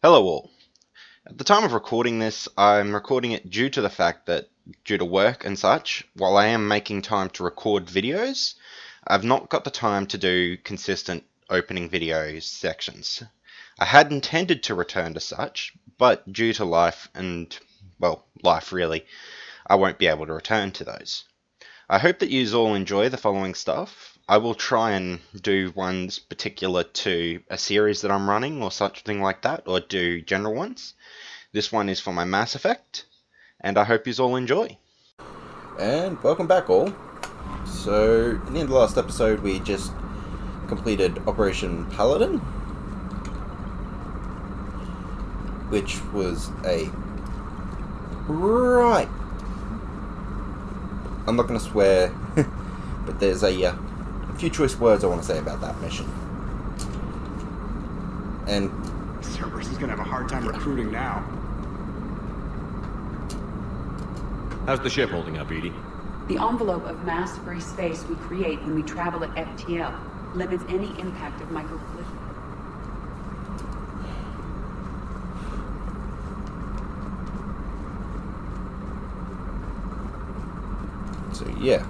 Hello all. At the time of recording this, I'm recording it due to the fact that, due to work and such, while I am making time to record videos, I've not got the time to do consistent opening video sections. I had intended to return to such, but due to life and, well, life really, I won't be able to return to those. I hope that you all enjoy the following stuff. I will try and do ones particular to a series that I'm running or such thing like that, or do general ones. This one is for my Mass Effect, and I hope you all enjoy. And welcome back all. So, in the end of the last episode we just completed Operation Paladin, which was a right... I'm not going to swear, but there's a few choice words I want to say about that mission. And Cerberus is going to have a hard time recruiting now. How's the ship holding up, Edie? The envelope of mass-free space we create when we travel at FTL limits any impact of microcollision. so yeah,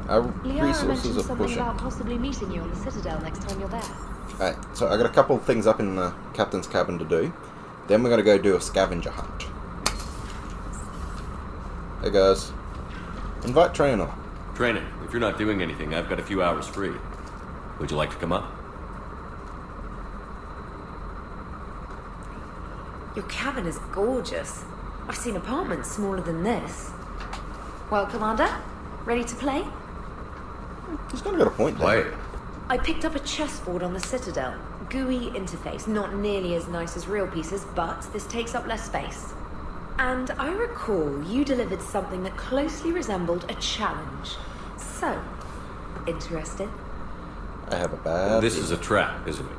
our Liara resources mentioned are something pushing. about possibly meeting you on the Citadel next time you're there. Alright, so I got a couple of things up in the captain's cabin to do. Then we're going to go do a scavenger hunt. Hey guys, invite Trainer. Training. If you're not doing anything, I've got a few hours free. Would you like to come up? Your cabin is gorgeous. I've seen apartments smaller than this. Well, Commander, ready to play? He's kind of got a point there. Play. I picked up a chessboard on the Citadel. GUI interface, not nearly as nice as real pieces, but this takes up less space. And I recall you delivered something that closely resembled a challenge. So, interested? I have a bad... This is a trap, isn't it?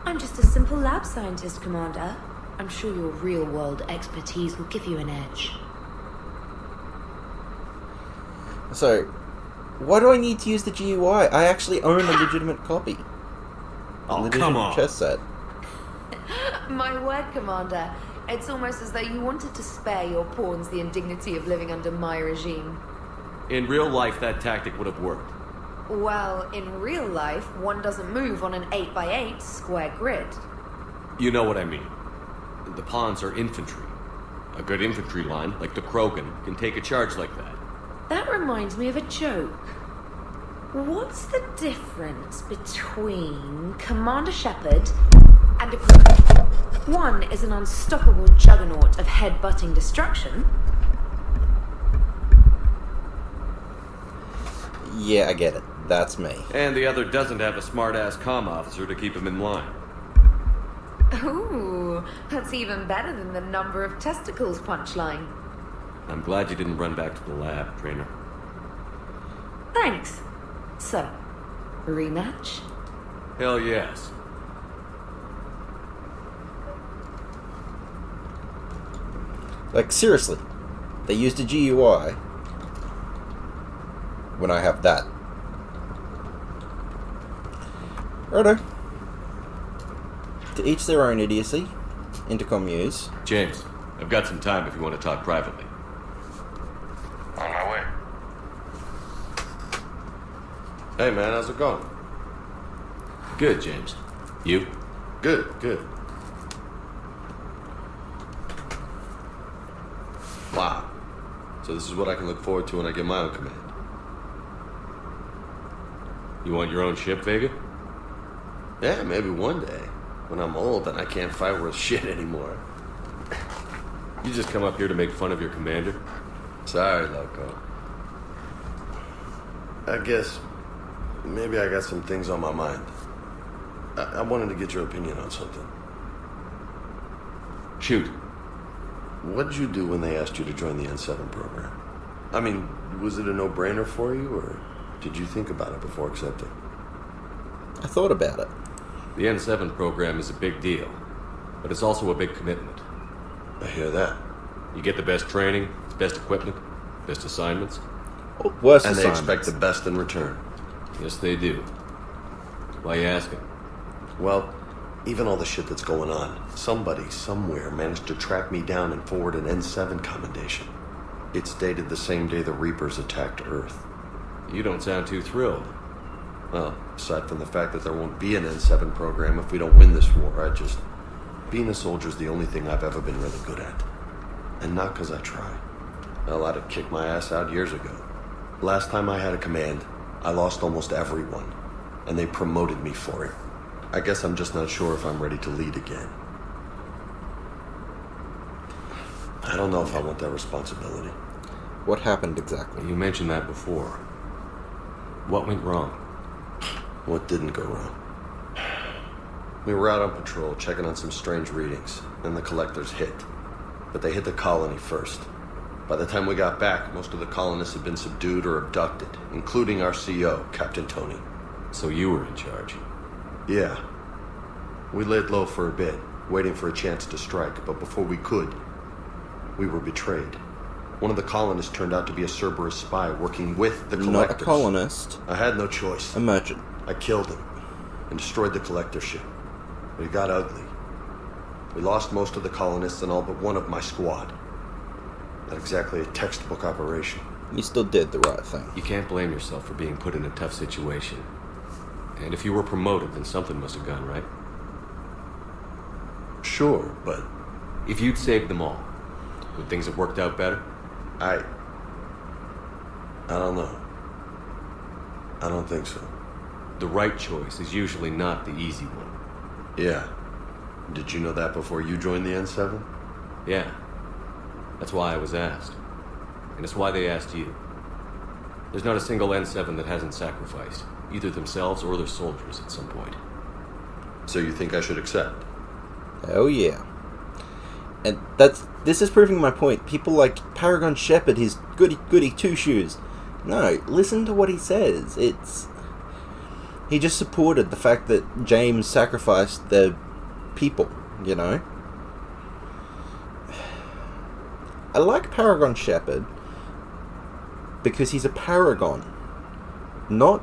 I'm just a simple lab scientist, Commander. I'm sure your real-world expertise will give you an edge. So, why do I need to use the GUI? I actually own a legitimate copy. Oh, a come legitimate on. chess set. My word, Commander. It's almost as though you wanted to spare your pawns the indignity of living under my regime. In real life, that tactic would have worked. Well, in real life, one doesn't move on an 8x8 square grid. You know what I mean. The pawns are infantry. A good infantry line, like the Krogan, can take a charge like that. That reminds me of a joke. What's the difference between Commander Shepard and a Krogan? One is an unstoppable juggernaut of head-butting destruction. Yeah, I get it. That's me. And the other doesn't have a smart-ass comm officer to keep him in line. Ooh, that's even better than the number of testicles punchline. I'm glad you didn't run back to the lab, Trainer. Thanks. So, rematch? Hell yes. Like, seriously. They used a GUI when I have that. Righto. To each their own idiocy. Intercom use. James, I've got some time if you want to talk privately. On my way. Hey man, how's it going? Good, James. You? Good, good. Wow. So this is what I can look forward to when I get my own command. You want your own ship, Vega? Yeah, maybe one day. When I'm old and I can't fight worth shit anymore. You just come up here to make fun of your commander? Sorry, Loco. I guess maybe I got some things on my mind. I wanted to get your opinion on something. Shoot. What did you do when they asked you to join the N7 program? I mean, was it a no-brainer for you, or did you think about it before accepting? I thought about it. The N7 program is a big deal, but it's also a big commitment. I hear that. You get the best training, best equipment, best assignments. Oh, worse And they assignments. expect the best in return. Yes, they do. Why you asking? Well, Even all the shit that's going on, somebody, somewhere, managed to track me down and forward an N7 commendation. It's dated the same day the Reapers attacked Earth. You don't sound too thrilled. Well, aside from the fact that there won't be an N7 program if we don't win this war, being a soldier's the only thing I've ever been really good at. And not because I try. Hell, I'd have kicked my ass out years ago. Last time I had a command, I lost almost everyone, and they promoted me for it. I guess I'm just not sure if I'm ready to lead again. I don't know if I want that responsibility. What happened exactly? You mentioned that before. What went wrong? What didn't go wrong? We were out on patrol, checking on some strange readings, and the collectors hit. But they hit the colony first. By the time we got back, most of the colonists had been subdued or abducted, including our CO, Captain Tony. So you were in charge? Yeah. We laid low for a bit, waiting for a chance to strike, but before we could, we were betrayed. One of the colonists turned out to be a Cerberus spy working with the collectors. Not a colonist. I had no choice. A merchant. I killed him and destroyed the collector ship. But it got ugly. We lost most of the colonists and all but one of my squad. Not exactly a textbook operation. You still did the right thing. You can't blame yourself for being put in a tough situation. And if you were promoted, then something must have gone right. Sure, but if you'd saved them all, would things have worked out better? I don't know. I don't think so. The right choice is usually not the easy one. Yeah. Did you know that before you joined the N7? Yeah. That's why I was asked. And it's why they asked you. There's not a single N7 that hasn't sacrificed, either themselves or their soldiers at some point. So you think I should accept? Hell yeah. And this is proving my point. People like Paragon Shepard, his goody two-shoes. No, listen to what he says. He just supported the fact that James sacrificed the people, you know? I like Paragon Shepard because he's a paragon. Not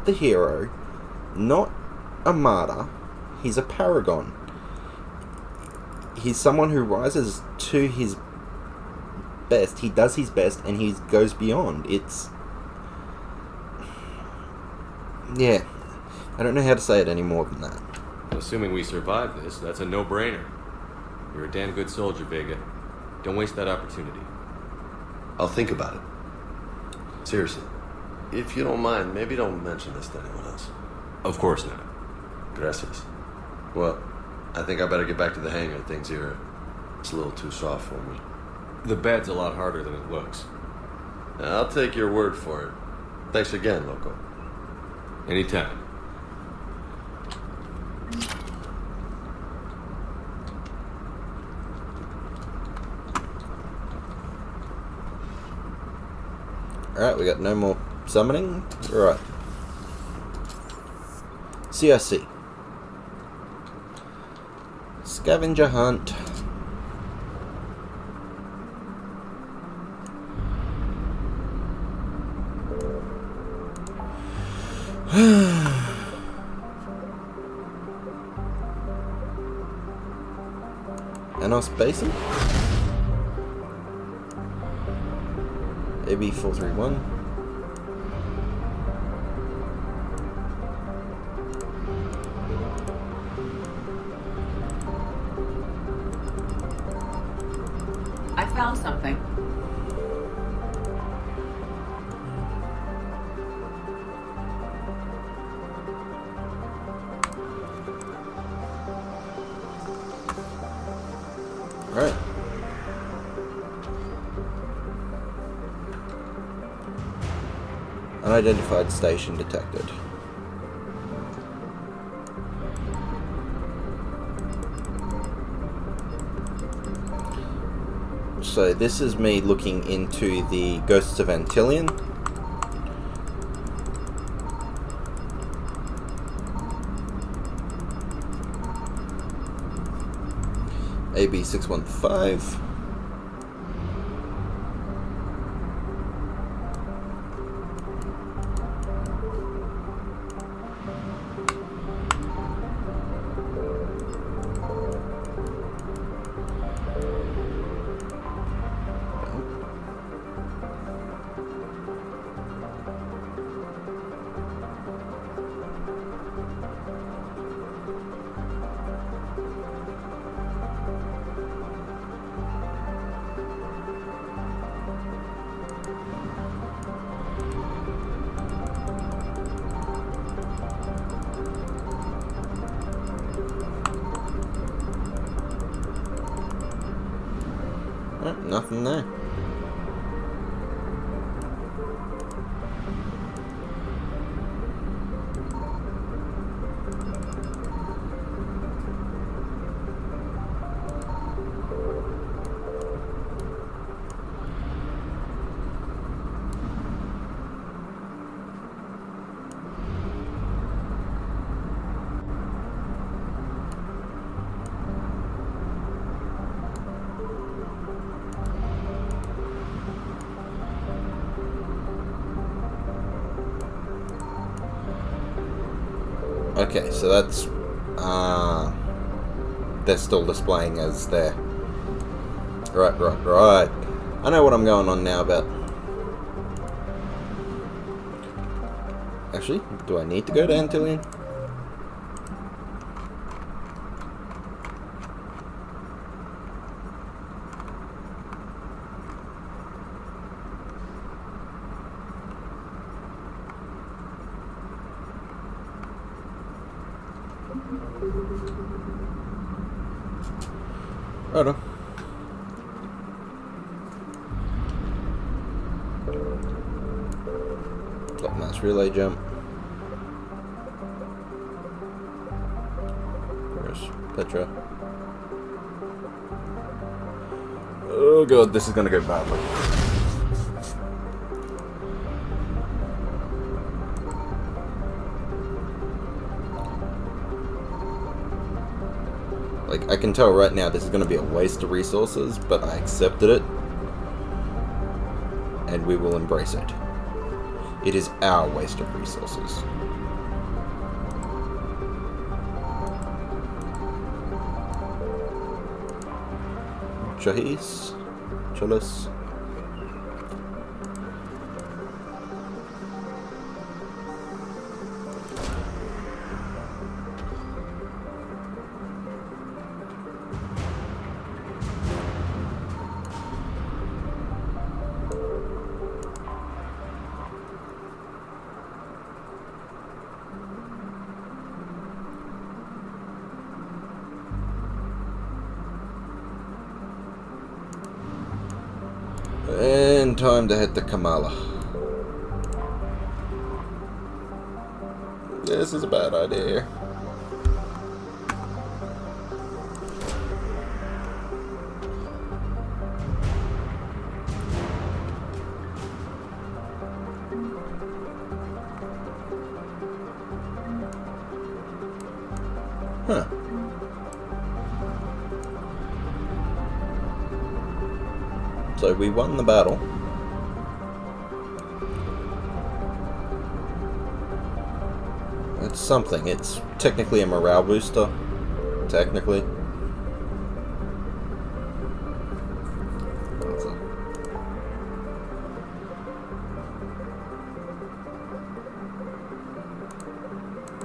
the hero, not a martyr. He's a paragon. He's someone who rises to his best. He does his best and he goes beyond. Yeah. I don't know how to say it any more than that. Assuming we survive this, that's a no-brainer. You're a damn good soldier, Vega. Don't waste that opportunity. I'll think about it. Seriously. If you don't mind, maybe don't mention this to anyone else. Of course not. Gracias. Well, I think I better get back to the hang of things here. It's a little too soft for me. The bed's a lot harder than it looks. I'll take your word for it. Thanks again, Loco. Anytime. Alright, we got no more summoning. Alright. CIC. Scavenger hunt. Anos Basin. AB431. I found something. Alright. Unidentified station detected. So this is me looking into the Ghosts of Antillion. AB615. Nothing there. Okay, so that's they're still displaying as there. Right. I know what I'm going on now about. Actually, do I need to go to Antilian? Right on. Got mass relay jump. Where's Petra? Oh god, this is gonna go badly. Like, I can tell right now this is going to be a waste of resources, but I accepted it. And we will embrace it. It is our waste of resources. Chahis? Cholas? And time to head to Kamala. This is a bad idea. Huh. So we won the battle. It's something. It's technically a morale booster. Technically.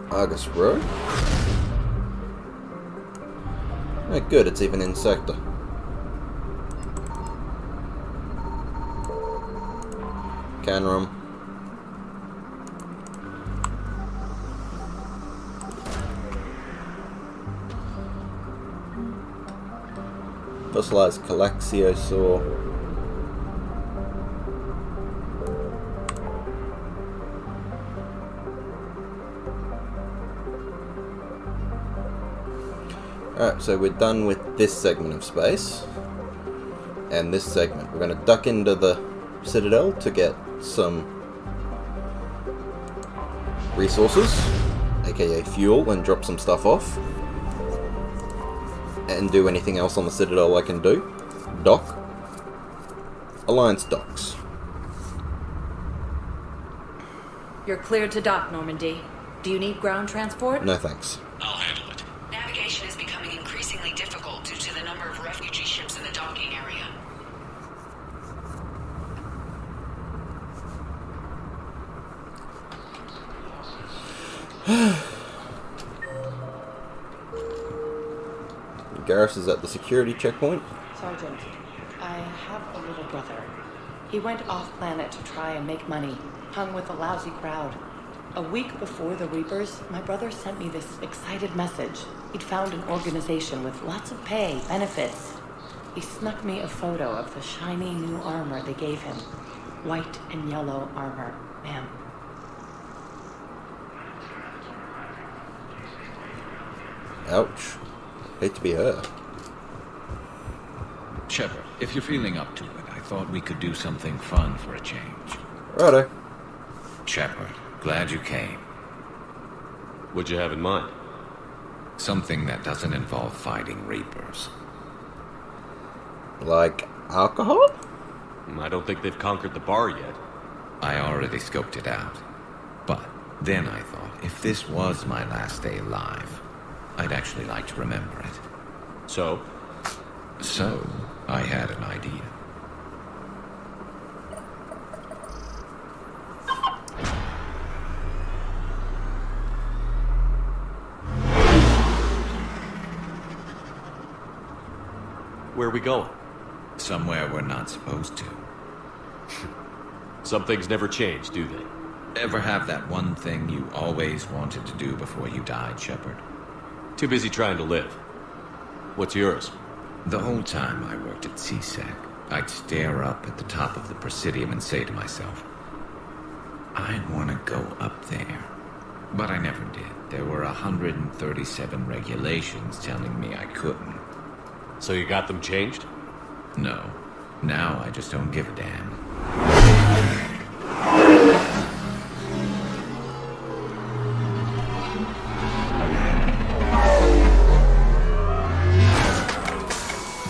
Argus Road? Oh, good, it's even in sector. Canrum. Fossilized Calaxiosaur. Alright, so we're done with this segment of space. And this segment. We're going to duck into the Citadel to get some resources, aka fuel, and drop some stuff off. And do anything else on the Citadel I can do. Dock. Alliance docks. You're cleared to dock, Normandy. Do you need ground transport? No thanks. I'll handle it. Navigation is becoming increasingly difficult due to the number of refugee ships in the docking area. Garrus is at the security checkpoint. Sergeant, I have a little brother. He went off-planet to try and make money, hung with a lousy crowd. A week before the Reapers, my brother sent me this excited message. He'd found an organization with lots of pay, benefits. He snuck me a photo of the shiny new armor they gave him. White and yellow armor, ma'am. Ouch. Hate to be her. Shepard, if you're feeling up to it, I thought we could do something fun for a change. Righto. Shepard, glad you came. What'd you have in mind? Something that doesn't involve fighting Reapers. Like alcohol? I don't think they've conquered the bar yet. I already scoped it out. But then I thought, if this was my last day alive, I'd actually like to remember it. So? So, I had an idea. Where are we going? Somewhere we're not supposed to. Some things never change, do they? Ever have that one thing you always wanted to do before you died, Shepard? Too busy trying to live. What's yours? The whole time I worked at CSEC, I'd stare up at the top of the Presidium and say to myself, I want to go up there. But I never did. There were 137 regulations telling me I couldn't. So you got them changed? No. Now I just don't give a damn.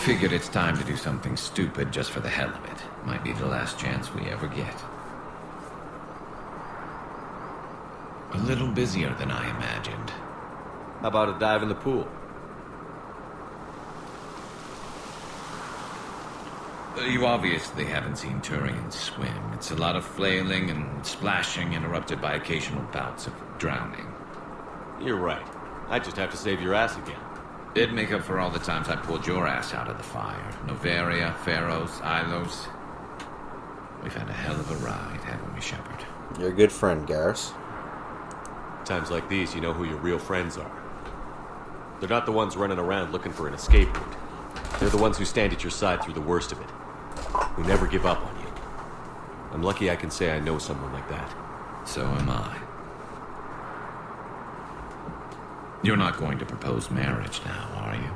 Figured it's time to do something stupid just for the hell of it. Might be the last chance we ever get. A little busier than I imagined. How about a dive in the pool? You obviously haven't seen Turians swim. It's a lot of flailing and splashing, interrupted by occasional bouts of drowning. You're right. I just have to save your ass again. It'd make up for all the times I pulled your ass out of the fire. Novaria, Pharos, Ilos. We've had a hell of a ride, haven't we, Shepard? You're a good friend, Garrus. Times like these, you know who your real friends are. They're not the ones running around looking for an escape route. They're the ones who stand at your side through the worst of it. Who never give up on you. I'm lucky I can say I know someone like that. So am I. You're not going to propose marriage now, are you?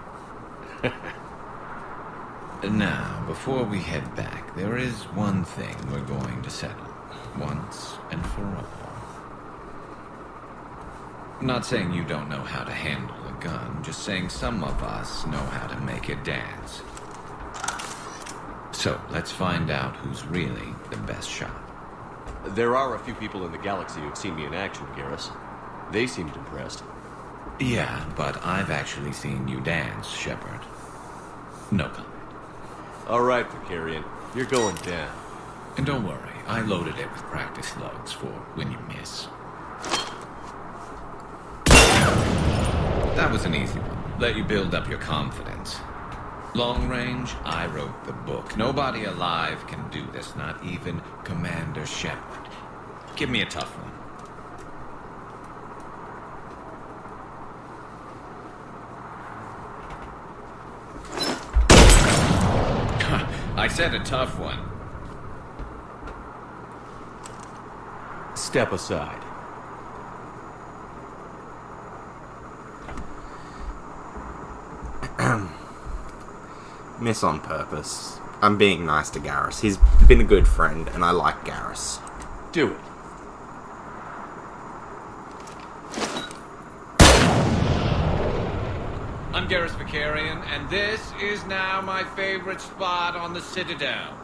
Now, before we head back, there is one thing we're going to settle. Once and for all. Not saying you don't know how to handle a gun, just saying some of us know how to make it dance. So, let's find out who's really the best shot. There are a few people in the galaxy who've seen me in action, Garrus. They seemed impressed. Yeah, but I've actually seen you dance, Shepard. No comment. All right, Vicarian. You're going down. And don't worry, I loaded it with practice slugs for when you miss. That was an easy one. Let you build up your confidence. Long range, I wrote the book. Nobody alive can do this, not even Commander Shepard. Give me a tough one. I said a tough one. Step aside. Miss on purpose. I'm being nice to Garrus. He's been a good friend, and I like Garrus. Do it. I'm Garrus Vicarian, and this is now my favorite spot on the Citadel.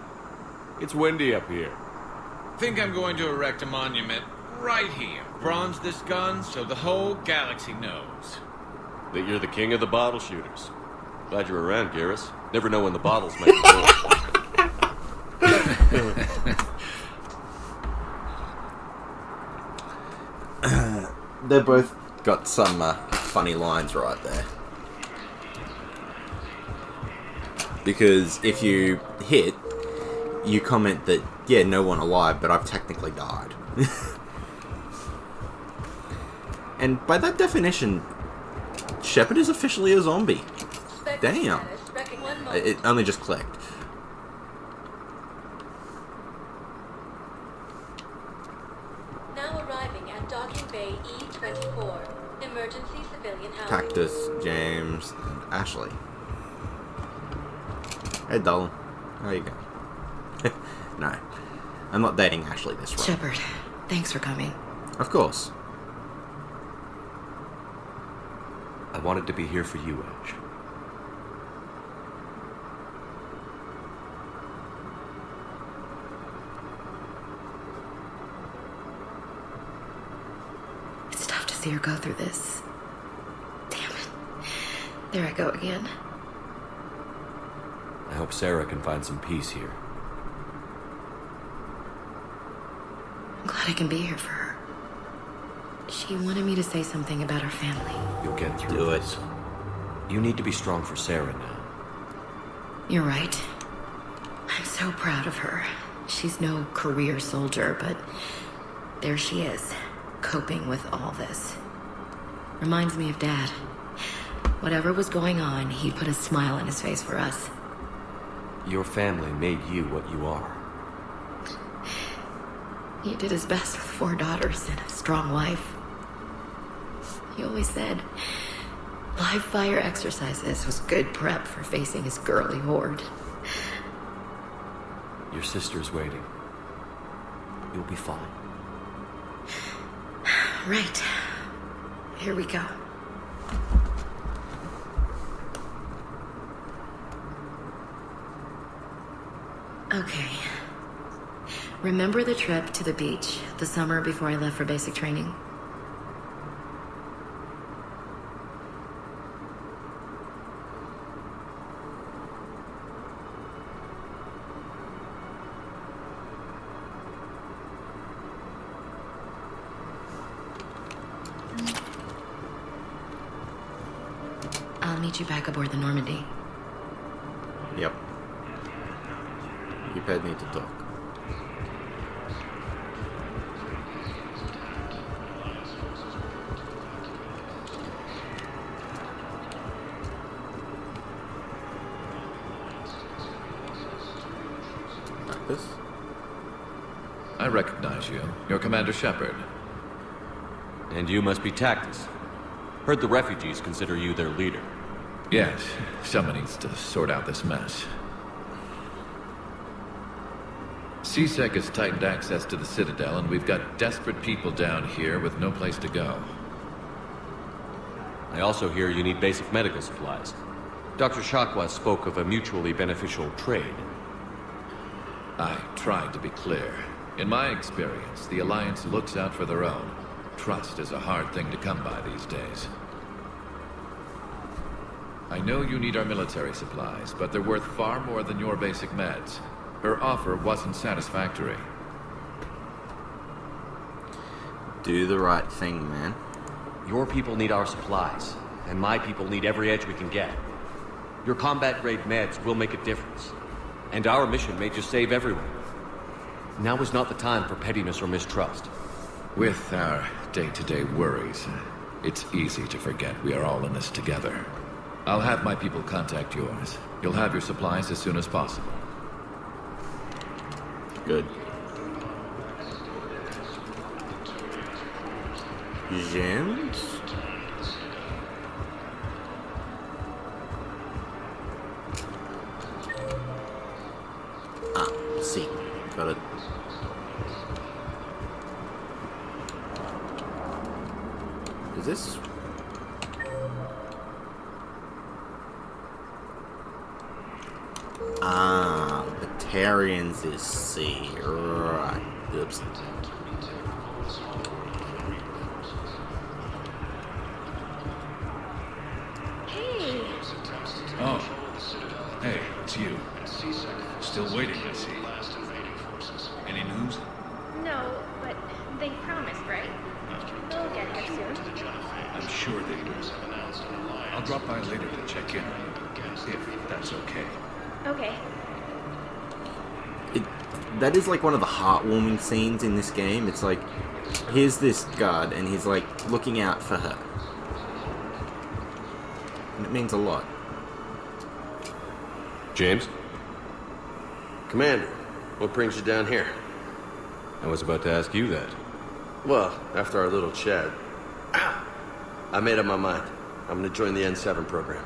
It's windy up here. Think I'm going to erect a monument right here. Bronze this gun so the whole galaxy knows. That you're the king of the bottle shooters. Glad you're around, Garrus. Never know when the bottles might be full. They both got some funny lines right there. Because if you hit, you comment that, yeah, no one alive, but I've technically died. And by that definition, Shepard is officially a zombie. Damn. It only just clicked. Now arriving at Docking Bay E24. Emergency civilian housing. Cactus, James, and Ashley. Hey, darling. How you going? No. I'm not dating Ashley this run. Shepard, thanks for coming. Of course. I wanted to be here for you, Ash. It's tough to see her go through this. Damn it. There I go again. I hope Sarah can find some peace here. I'm glad I can be here for her. She wanted me to say something about her family. You'll get through Do it. this. You need to be strong for Sarah now. You're right. I'm so proud of her. She's no career soldier, but there she is, coping with all this. Reminds me of Dad. Whatever was going on, he put a smile on his face for us. Your family made you what you are. He did his best with 4 daughters and a strong wife. He always said live fire exercises was good prep for facing his girly horde. Your sister's waiting. You'll be fine. Right. Here we go. Okay. Remember the trip to the beach the summer before I left for basic training? I'll meet you back aboard the Normandy. Yep. You paid me to talk. Like this? I recognize you. You're Commander Shepard. And you must be Tactus. Heard the refugees consider you their leader. Yes, someone needs to sort out this mess. CSEC has tightened access to the Citadel, and we've got desperate people down here with no place to go. I also hear you need basic medical supplies. Dr. Shakwa spoke of a mutually beneficial trade. I tried to be clear. In my experience, the Alliance looks out for their own. Trust is a hard thing to come by these days. I know you need our military supplies, but they're worth far more than your basic meds. Her offer wasn't satisfactory. Do the right thing, man. Your people need our supplies, and my people need every edge we can get. Your combat-grade meds will make a difference, and our mission may just save everyone. Now is not the time for pettiness or mistrust. With our day-to-day worries, it's easy to forget we are all in this together. I'll have my people contact yours. You'll have your supplies as soon as possible. Good. Gems? Ah, see. Got it. Is this? Ah, Batarians is C. Right. Oops. Hey, Oh. Hey, it's you. Still waiting, I see. Any news? no, but they promised, right? They'll get here soon. I'm sure they will. I'll drop by later to check in, if that's okay. Okay. That is like one of the heartwarming scenes in this game. It's like, here's this guard, and he's like looking out for her. And it means a lot. James? Commander, what brings you down here? I was about to ask you that. Well, after our little chat, I made up my mind. I'm gonna join the N7 program.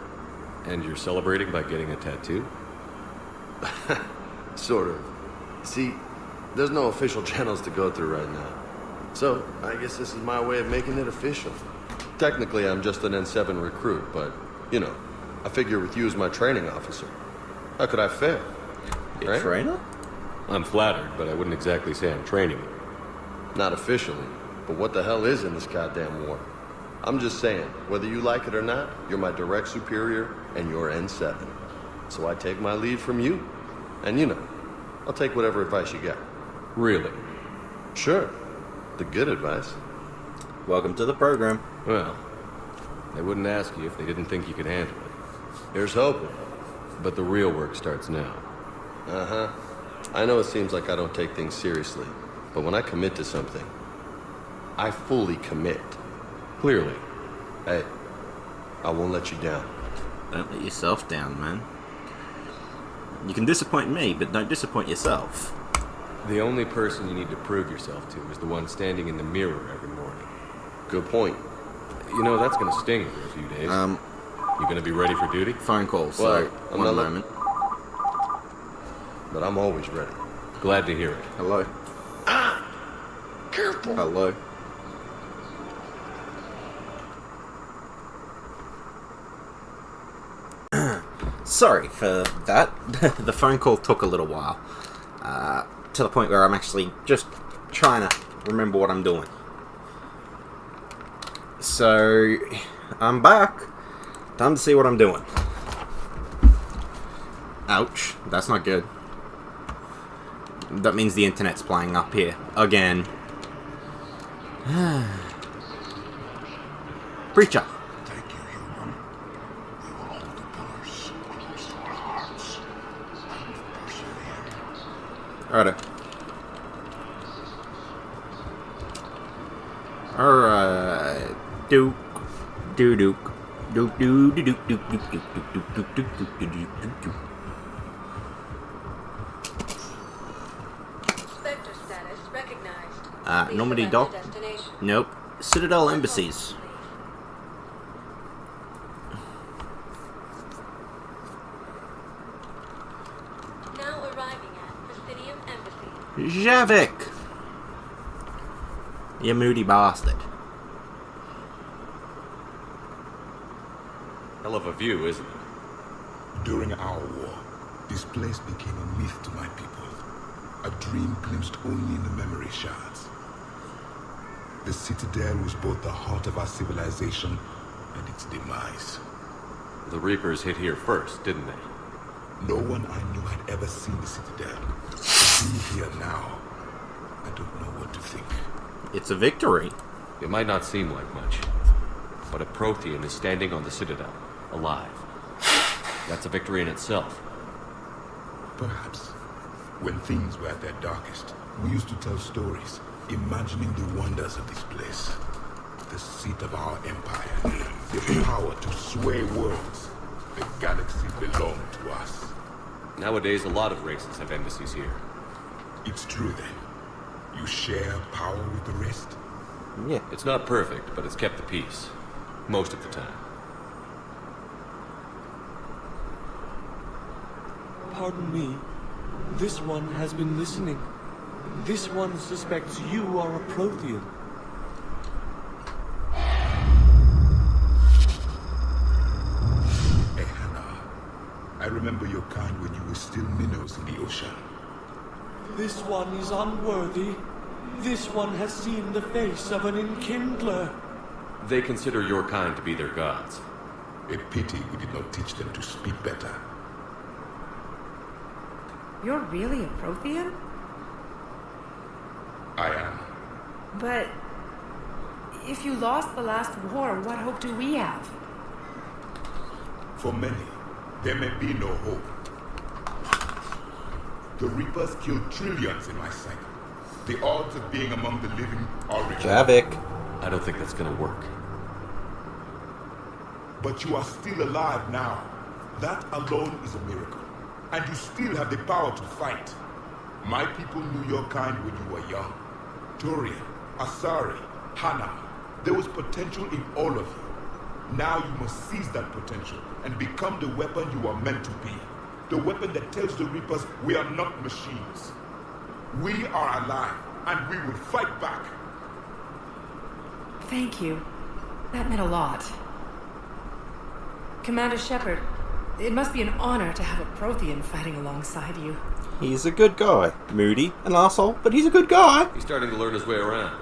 And you're celebrating by getting a tattoo? Sort of. See, there's no official channels to go through right now. So, I guess this is my way of making it official. Technically, I'm just an N7 recruit, but, you know, I figure with you as my training officer, how could I fail? Your trainer? I'm flattered, but I wouldn't exactly say I'm training you. Not officially, but what the hell is in this goddamn war? I'm just saying, whether you like it or not, you're my direct superior, and you're N7. So I take my lead from you. And you know, I'll take whatever advice you got. Really? Sure. The good advice. Welcome to the program. Well, they wouldn't ask you if they didn't think you could handle it. Here's hoping. But the real work starts now. Uh-huh. I know it seems like I don't take things seriously, but when I commit to something, I fully commit. Clearly. Hey, I won't let you down. Don't let yourself down, man. You can disappoint me, but don't disappoint yourself. The only person you need to prove yourself to is the one standing in the mirror every morning. Good point. You know, that's gonna sting for a few days. You gonna be ready for duty? Phone call, so one moment. But I'm always ready. Glad to hear it. Hello. Careful. Hello. Sorry for that. The phone call took a little while. To the point where I'm actually just trying to remember what I'm doing. So, I'm back. Time to see what I'm doing. Ouch. That's not good. That means the internet's playing up here. Again. Preacher. Thank you, human. We will hold the pillars close to our hearts and persevere. Alright. Alright. Duke. Duke. Duke. Duke. Duke. Duke. Duke. Duke. Duke. Duke. Duke. Duke. Duke. Duke. Spectre status recognized. Normandy Dock? Nope. Citadel Embassies. Now arriving at Presidium Embassy. Javik! You moody bastard. Hell of a view, isn't it? During our war, this place became a myth to my people. A dream glimpsed only in the memory shards. The Citadel was both the heart of our civilization and its demise. The Reapers hit here first, didn't they? No one I knew had ever seen the Citadel. But being here now, I don't know what to think. It's a victory. It might not seem like much, but a Prothean is standing on the Citadel, alive. That's a victory in itself. Perhaps. When things were at their darkest, we used to tell stories, imagining the wonders of this place. The seat of our empire, the power to sway worlds. The galaxy belonged to us. Nowadays, a lot of races have embassies here. It's true then. You share power with the rest? Yeah. It's not perfect, but it's kept the peace. Most of the time. Pardon me. This one has been listening. This one suspects you are a Prothean. Ehana, I remember your kind when you were still minnows in the ocean. This one is unworthy. This one has seen the face of an enkindler. They consider your kind to be their gods. A pity we did not teach them to speak better. You're really a Prothean? I am. But if you lost the last war, what hope do we have? For many, there may be no hope. The Reapers killed trillions in my sight. The odds of being among the living are remote. Javik. I don't think that's gonna work. But you are still alive now. That alone is a miracle. and you still have the power to fight. My people knew your kind when you were young. Torian, Asari, Hana. There was potential in all of you. Now you must seize that potential and become the weapon you are meant to be. The weapon that tells the Reapers we are not machines. We are alive, and we will fight back. Thank you. That meant a lot. Commander Shepard, it must be an honor to have a Prothean fighting alongside you. He's a good guy. Moody, an asshole, but he's a good guy. He's starting to learn his way around.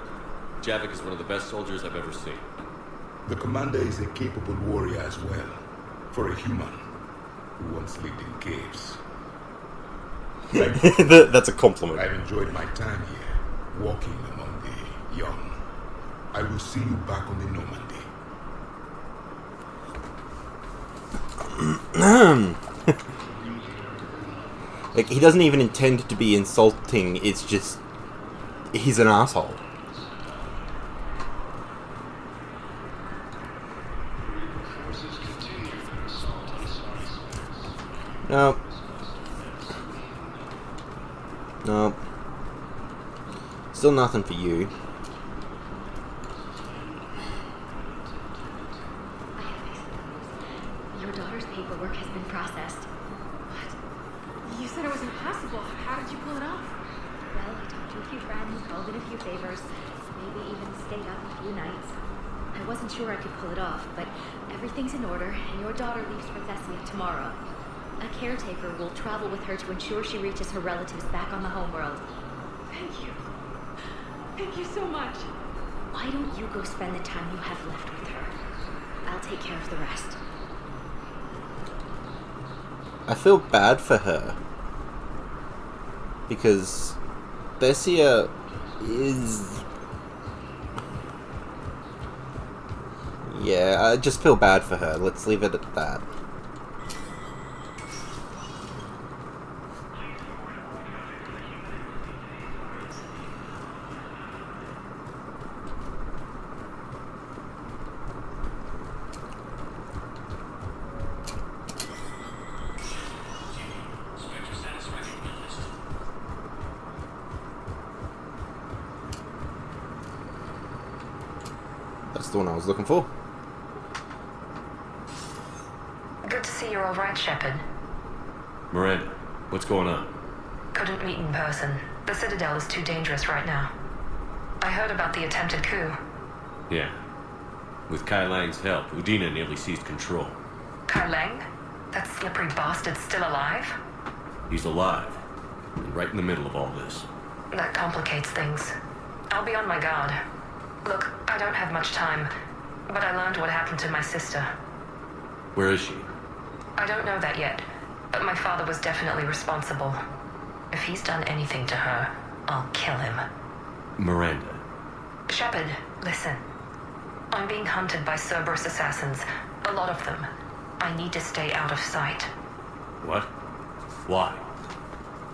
Javik is one of the best soldiers I've ever seen. The commander is a capable warrior as well, for a human who once lived in caves. That's a compliment. I've enjoyed my time here, walking among the young. I will see you back on the Normandy. Like, he doesn't even intend to be insulting, it's just... he's an asshole. No. No. Still nothing for you. Your daughter's paperwork has been processed. What? You said it was impossible. How did you pull it off? Well, I talked to a few friends, called in a few favors, maybe even stayed up a few nights. I wasn't sure I could pull it off, but everything's in order, and your daughter leaves for Thessia tomorrow. A caretaker will travel with her to ensure she reaches her relatives back on the homeworld. Thank you. Thank you so much. Why don't you go spend the time you have left with her? I'll take care of the rest. I feel bad for her. Because Thessia is... yeah, I just feel bad for her. Let's leave it at that. That's the one I was looking for. Good to see you're all right, Shepard. Miranda, what's going on? Couldn't meet in person. The Citadel is too dangerous right now. I heard about the attempted coup. Yeah. With Kai Lang's help, Udina nearly seized control. Kai Lang? That slippery bastard's still alive? He's alive, and right in the middle of all this. That complicates things. I'll be on my guard. Look, I don't have much time, but I learned what happened to my sister. Where is she? I don't know that yet, but my father was definitely responsible. If he's done anything to her, I'll kill him. Miranda. Shepard, listen. I'm being hunted by Cerberus assassins. A lot of them. I need to stay out of sight. What? Why?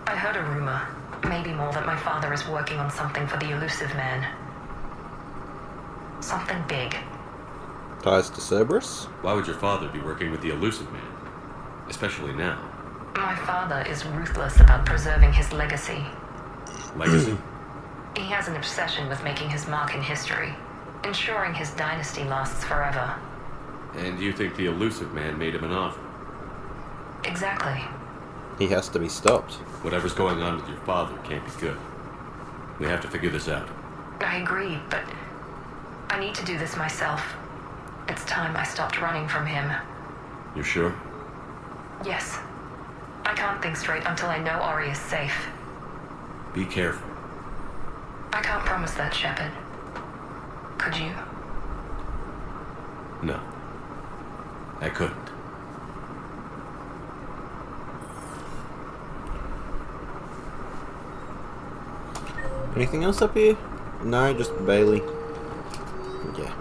I heard a rumor, maybe more, that my father is working on something for the Elusive Man. Something big. Ties to Cerberus? Why would your father be working with the Elusive Man? Especially now. My father is ruthless about preserving his legacy. Legacy? He has an obsession with making his mark in history, ensuring his dynasty lasts forever. And you think the Elusive Man made him an offer? Exactly. He has to be stopped. Whatever's going on with your father can't be good. We have to figure this out. I agree, but I need to do this myself. It's time I stopped running from him. You're sure? Yes. I can't think straight until I know Ori is safe. Be careful. I can't promise that, Shepard. Could you? No. I couldn't. Anything else up here? No, just Bailey. Yeah.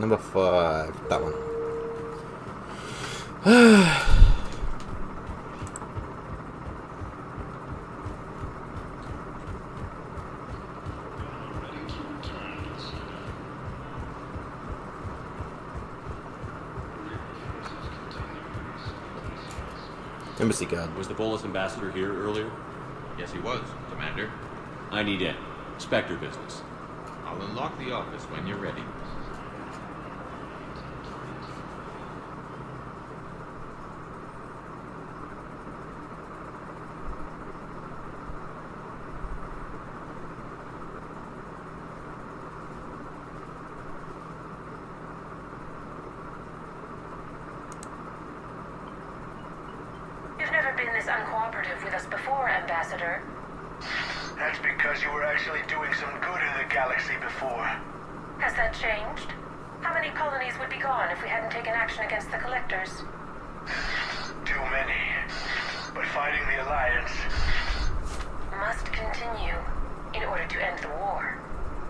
Number 5. That one. Embassy guard. Was the Bolus ambassador here earlier? Yes, he was, Commander. I need in. Spectre business. I'll unlock the office when you're ready. You've never been this uncooperative with us before, Ambassador. That's because you were actually doing some good in the galaxy before. Has that changed? How many colonies would be gone if we hadn't taken action against the Collectors? Too many. But fighting the Alliance must continue in order to end the war.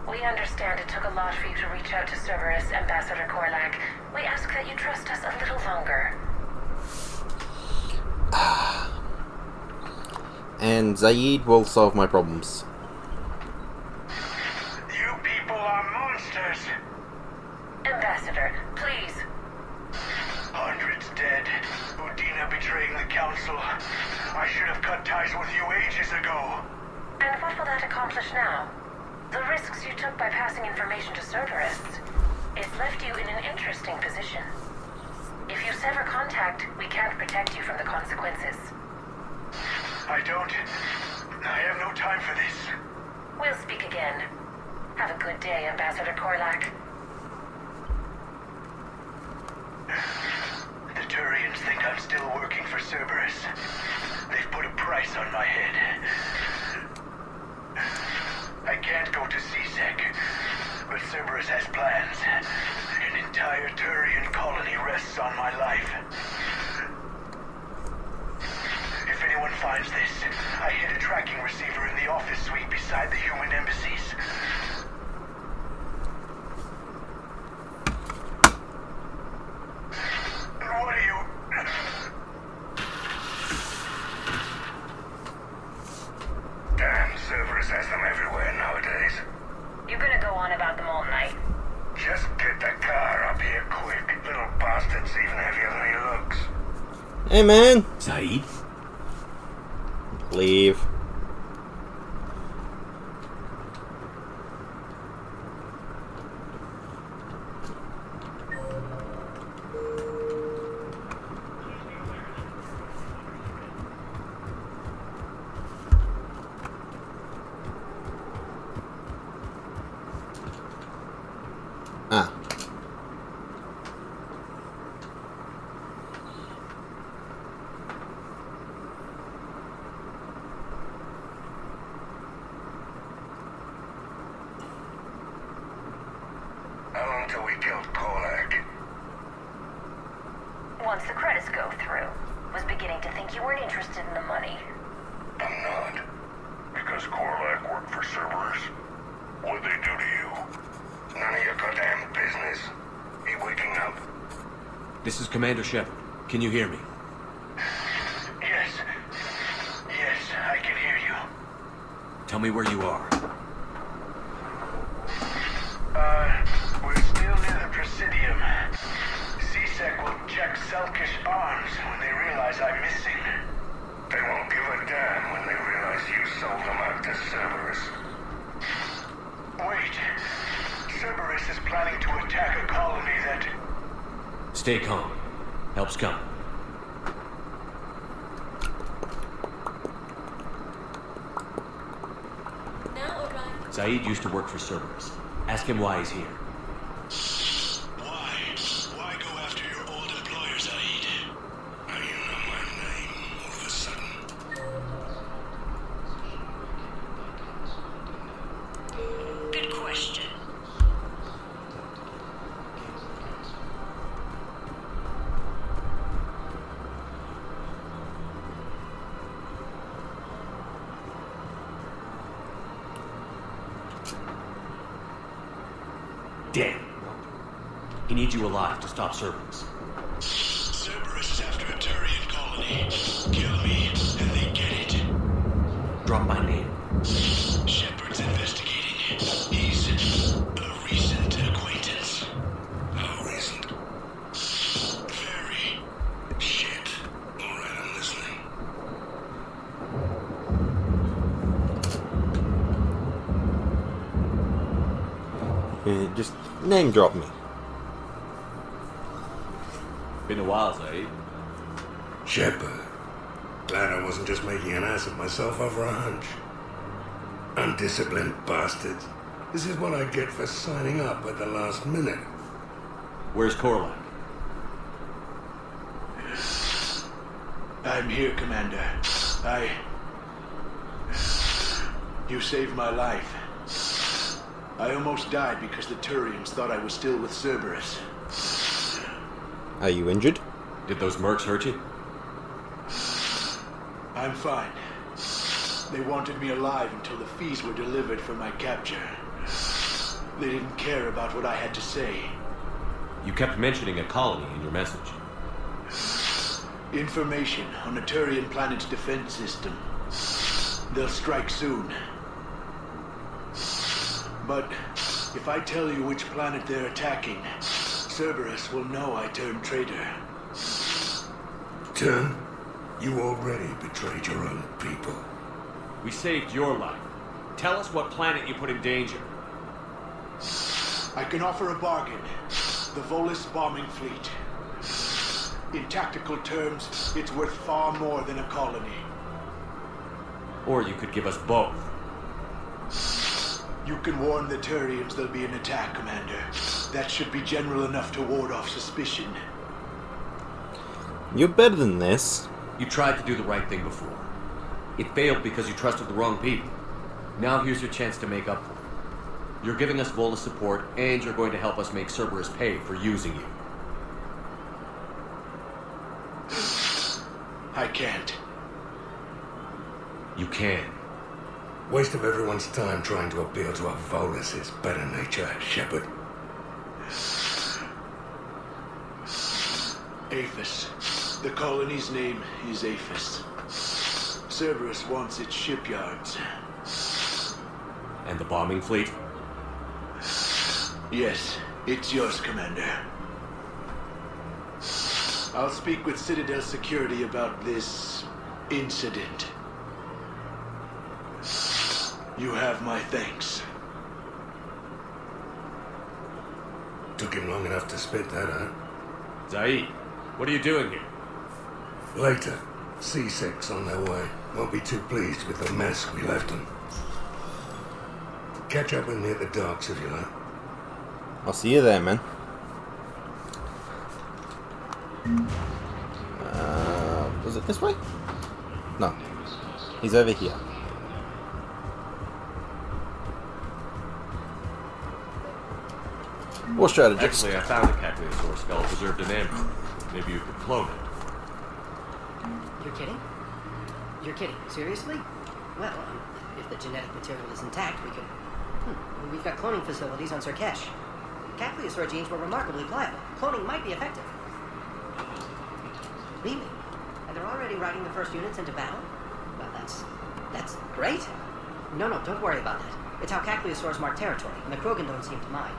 We understand it took a lot for you to reach out to Cerberus, Ambassador Korlak. We ask that you trust us a little longer. And Zaid will solve my problems. You people are monsters. Ambassador, please. Hundreds dead. Udina betraying the Council. I should have cut ties with you ages ago. And what will that accomplish now? The risks you took by passing information to Cerberus. It's left you in an interesting position. If you sever contact, we can't protect you from the consequences. I have no time for this. We'll speak again. Have a good day, Ambassador Korlak. The Turians think I'm still working for Cerberus. They've put a price on my head. I can't go to CSEC, but Cerberus has plans. An entire Turian colony rests on my life. If anyone finds this, I hid a tracking receiver in the office suite beside the human embassies. What are you... Damn, Cerberus has them everywhere nowadays. You're gonna go on about them all night. Just get the car up here quick. Little bastard's even heavier than he looks. Hey, man. Zaid? Leave. Ah. How long till we killed Korlak? Once the credits go through, was beginning to think you weren't interested in the money. I'm not. Because Korlak worked for Cerberus? What'd they do to you? None of your goddamn business. He waking up? This is Commander Shepard. Can you hear me? Yes. Yes, I can hear you. Tell me where you are. We're still near the Presidium. CSEC will check Selkish arms when they realize I'm missing. They won't give a damn when they realize you sold them out to Cerberus. Wait. Cerberus is planning to attack a colony that... Stay calm. Help's coming. Zaid used to work for Cerberus. Ask him why he's here. Why? Why go after your old employer, Zaid? Now you know my name all of a sudden. Good question. Damn. He needs you alive to stop Cerberus. Cerberus is after a Turian colony. Kill me, and they get it. Drop my name. Shepard's investigating. He's a recent acquaintance. How recent? Very. Shit. Alright, I'm listening. Just name drop me. Been a while, Zaid. Shepard. Glad I wasn't just making an ass of myself over a hunch. Undisciplined bastards. This is what I get for signing up at the last minute. Where's Korlak? I'm here, Commander. You saved my life. I almost died because the Turians thought I was still with Cerberus. Are you injured? Did those mercs hurt you? I'm fine. They wanted me alive until the fees were delivered for my capture. They didn't care about what I had to say. You kept mentioning a colony in your message. Information on the Turian planet's defense system. They'll strike soon. But if I tell you which planet they're attacking, Cerberus will know I turned traitor. Turn? You already betrayed your own people. We saved your life. Tell us what planet you put in danger. I can offer a bargain. The Volus bombing fleet. In tactical terms, it's worth far more than a colony. Or you could give us both. You can warn the Turians there'll be an attack, Commander. That should be general enough to ward off suspicion. You're better than this. You tried to do the right thing before. It failed because you trusted the wrong people. Now here's your chance to make up for it. You're giving us Volus support, and you're going to help us make Cerberus pay for using you. I can't. You can. Waste of everyone's time trying to appeal to a Volus' better nature, Shepard. Aphis. The colony's name is Aphis. Cerberus wants its shipyards. And the bombing fleet? Yes, it's yours, Commander. I'll speak with Citadel Security about this incident. You have my thanks. Took him long enough to spit that out. Zaid, what are you doing here? Later. C6 on their way. Won't be too pleased with the mess we left them. Catch up with me at the docks if you like. I'll see you there, man. Was it this way? No. He's over here. War strategist. Actually, I found a Cacliosaur skull preserved in amber. Maybe you could clone it. You're kidding? You're kidding? Seriously? Well, if the genetic material is intact, we could... We've got cloning facilities on Surkesh. Cacliosaur genes were remarkably pliable. Cloning might be effective. Really? And they're already riding the first units into battle? Well, that's great. No, don't worry about that. It's how Cacliosaurs mark territory, and the Krogan don't seem to mind.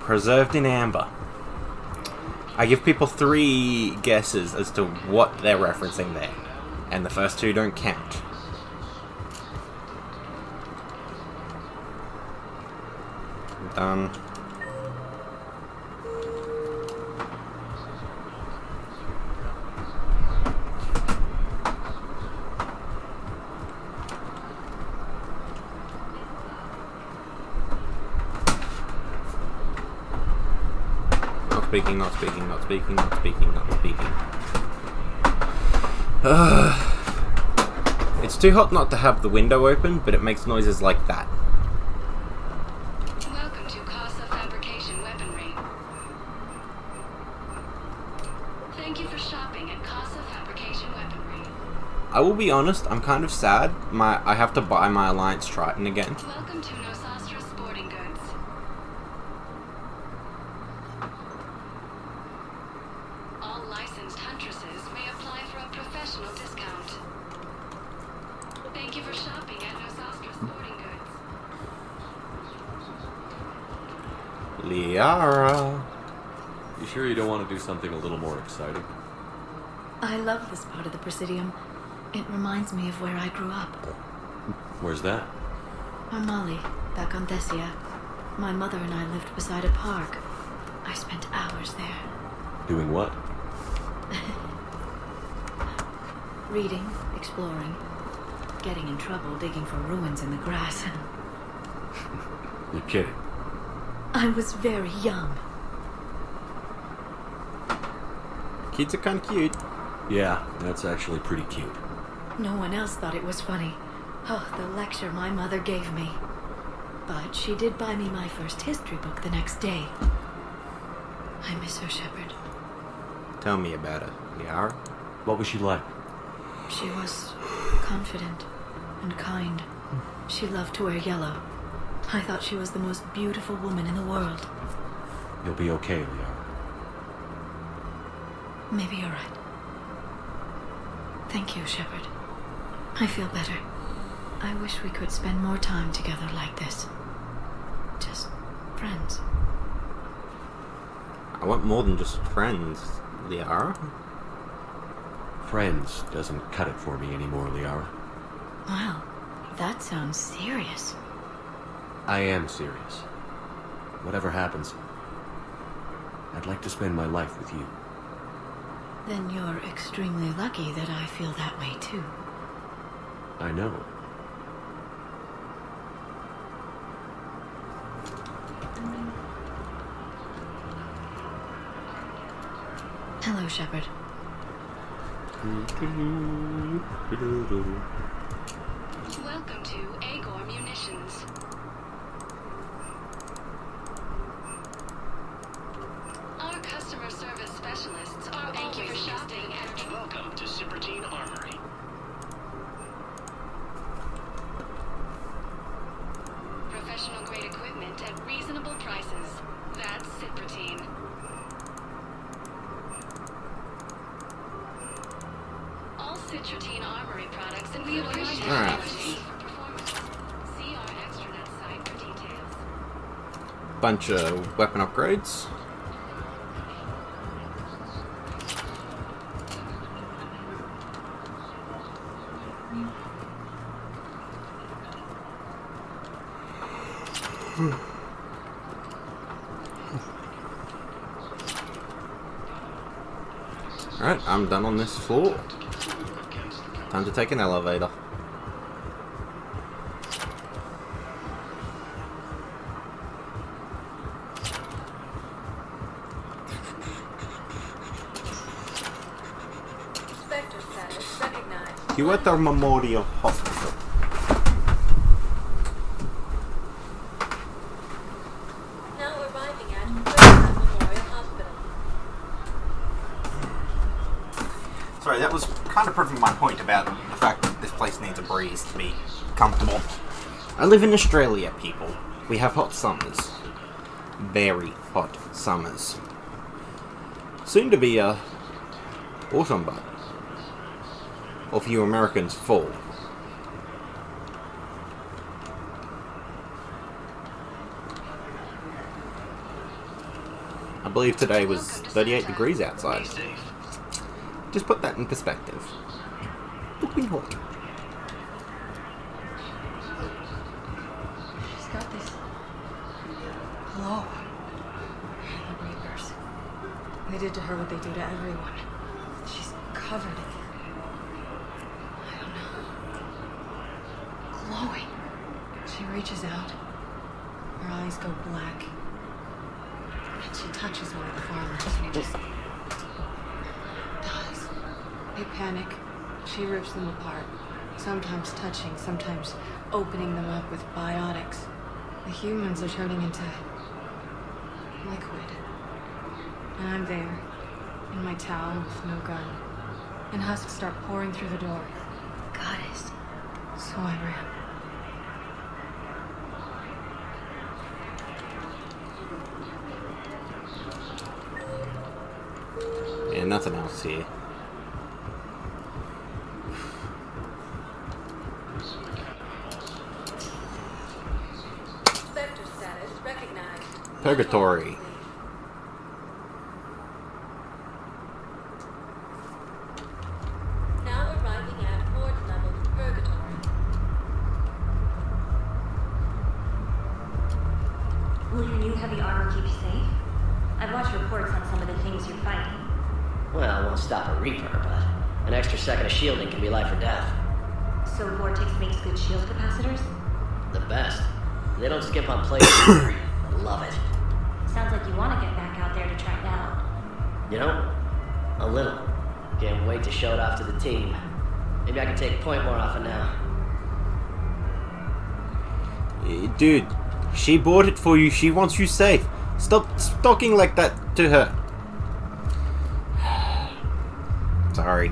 Preserved in amber. I give people 3 guesses as to what they're referencing there, and the first 2 don't count. Done. Not speaking. It's too hot not to have the window open, but it makes noises like that. Welcome to Casa Fabrication Weaponry. Thank you for shopping at Casa Fabrication Weaponry. I will be honest, I'm kind of sad. I have to buy my Alliance Triton again. Welcome to Nosastra Sporting Goods. Liara. You sure you don't want to do something a little more exciting? I love this part of the Presidium. It reminds me of where I grew up. Where's that? Armali, back on Thessia. My mother and I lived beside a park. I spent hours there. Doing what? Reading, exploring, getting in trouble digging for ruins in the grass. You're kidding. I was very young. Kids are kind of cute. Yeah, that's actually pretty cute. No one else thought it was funny. Oh, the lecture my mother gave me. But she did buy me my first history book the next day. I miss her, Shepard. Tell me about her, Liara. What was she like? She was confident and kind. She loved to wear yellow. I thought she was the most beautiful woman in the world. You'll be okay, Liara. Maybe you're right. Thank you, Shepard. I feel better. I wish we could spend more time together like this. Just friends. I want more than just friends, Liara. Friends doesn't cut it for me anymore, Liara. Wow, that sounds serious. I am serious. Whatever happens, I'd like to spend my life with you. Then you're extremely lucky that I feel that way too. I know. Hello, Shepard. Welcome to Agor Munitions. Our customer service specialists are always shopping at... Welcome to Cypritine Armory. Professional grade equipment at reasonable prices. That's Cypritine. All Cypritine Armory products and we appreciate quality for performance. See our extranet site for details. Bunch of weapon upgrades. Alright, I'm done on this floor. Time to take an elevator. Spectre status recognized. Kyoto Memorial Hospital. Now arriving at Memorial Hospital. Sorry, that was kind of proving my point about the fact that this place needs a breeze to be comfortable. I live in Australia, people. We have hot summers. Very hot summers. Soon to be autumn, but or for you Americans, fall. I believe today was 38 degrees outside. Just put that in perspective. Look me hot. She's got this glow. The Reapers. They did to her what they do to everyone. She's covered in it. I don't know. Glowing. She reaches out. Her eyes go black. And she touches one of the farmers and he just dies. They panic. She rips them apart. Sometimes touching, sometimes opening them up with biotics. The humans are turning into liquid. And I'm there, in my town with no gun. And husks start pouring through the door. Goddess. So I ran. Yeah, nothing else here. Spectre status recognized. Purgatory. you're fighting. Well, it won't stop a Reaper, but an extra second of shielding can be life or death. So Vortex makes good shield capacitors? The best. They don't skip on plates either. I love it. Sounds like you want to get back out there to try it out. You know, a little. Can't wait to show it off to the team. Maybe I can take point more often now. Dude, she bought it for you. She wants you safe. Stop talking like that to her. Sorry.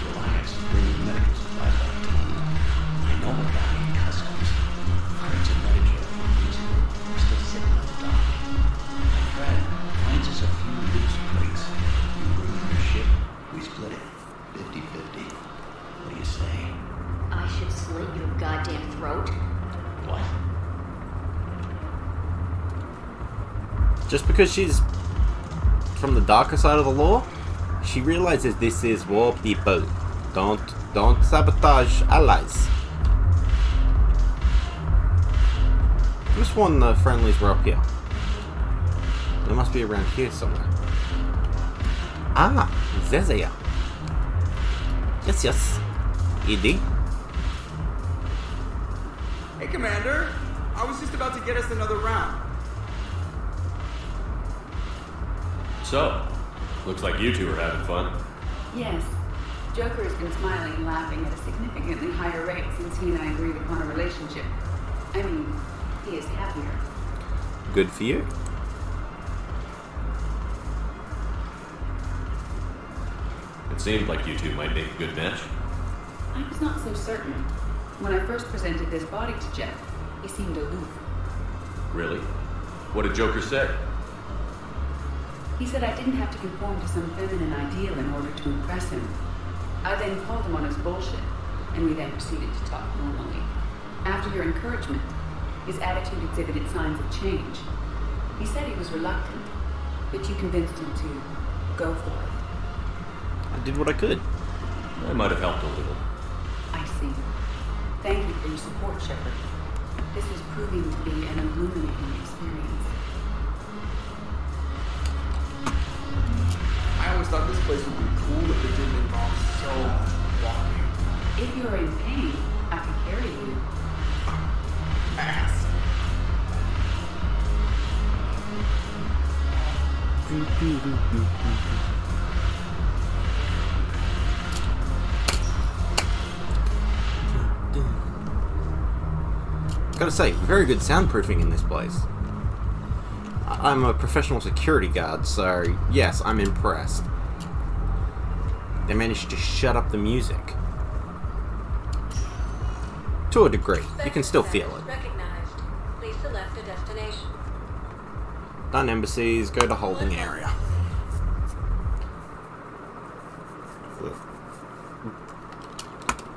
Reliance is bringing medical supplies by the ton. I know about it in customs. Hundreds of Medicare employees are still sitting on the dock. My friend finds us a few loose plates. You bring in your ship, we split it. 50-50. What do you say? I should slit your goddamn throat. What? Just because she's from the darker side of the law, she realizes this is war, people. Don't sabotage allies. Could have sworn the friendlies were up here. They must be around here somewhere. Ah, Zezaya. Yes. Edie. Hey, Commander. I was just about to get us another round. So, looks like you two are having fun. Yes. Joker has been smiling and laughing at a significantly higher rate since he and I agreed upon a relationship. I mean, he is happier. Good for you. It seemed like you two might make a good match. I was not so certain. When I first presented this body to Jeff, he seemed aloof. Really? What did Joker say? He said I didn't have to conform to some feminine ideal in order to impress him. I then called him on his bullshit, and we then proceeded to talk normally. After your encouragement, his attitude exhibited signs of change. He said he was reluctant, but you convinced him to go for it. I did what I could. I might have helped a little. I see. Thank you for your support, Shepard. This is proving to be an illuminating experience. I always thought this place would be cool if it didn't involve so much walking. If you're in pain, I can carry you. Ass. Gotta say, very good soundproofing in this place. I'm a professional security guard, so yes, I'm impressed. They managed to shut up the music. To a degree, you can still feel it. Recognized. Please select a destination. Done embassies, go to holding area.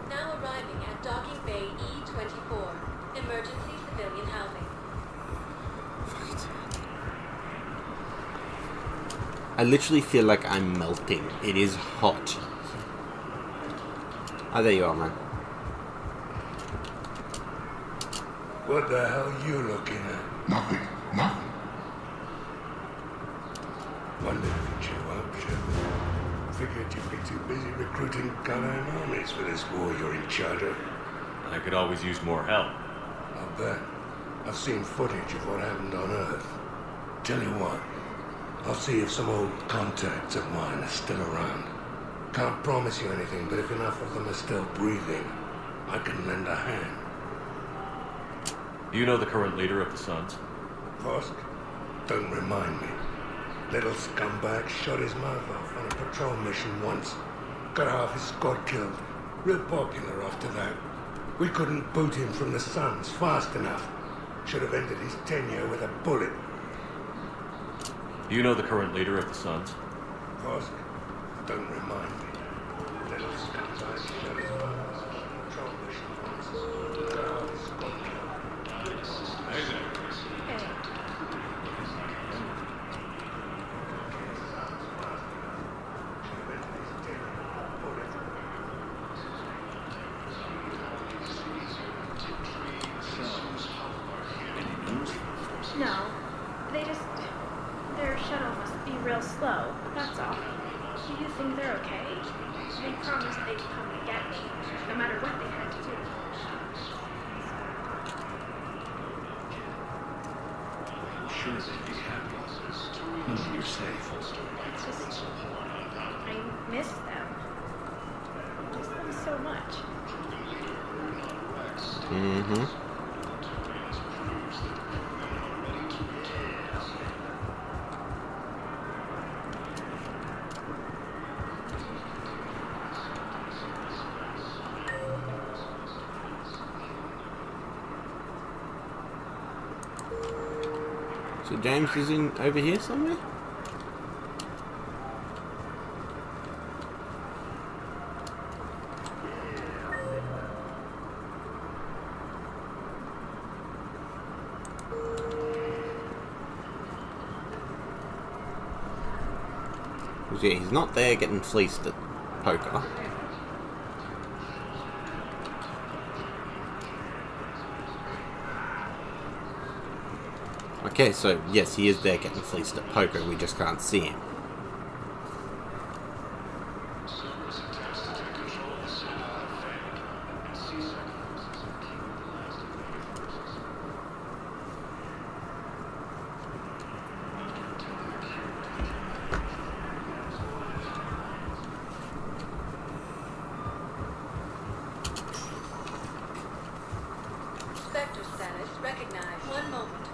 Now arriving at Docking Bay E24. Emergency civilian housing. I literally feel like I'm melting. It is hot. Oh, there you are, man. What the hell you looking at? Nothing. Wondered if you'd show up, Shepard. Figured you'd be too busy recruiting goddamn armies for this war you're in charge of. I could always use more help. I'll bet. I've seen footage of what happened on Earth. Tell you what, I'll see if some old contacts of mine are still around. Can't promise you anything, but if enough of them are still breathing, I can lend a hand. Do you know the current leader of the Suns? Vosk? Don't remind me. Little scumbag shot his mouth off on a patrol mission once. Got half his squad killed. Real popular after that. We couldn't boot him from the Suns fast enough. Should have ended his tenure with a bullet. Do you know the current leader of the Suns? Vosk? Don't remind me. Little scumbag shot his mouth off on a patrol mission once. Got half his squad killed. Hey there. slow, that's all. Do you think they're okay? They promised they'd come and get me, no matter what they had to do. Sure they'd be happy. No, you're safe. It's just... I miss them. I miss them so much. Mm-hmm. So James is in over here somewhere? Yeah, he's not there getting fleeced at poker. Okay, so yes, he is there getting fleeced at poker, we just can't see him. Sector status recognized. One moment, please.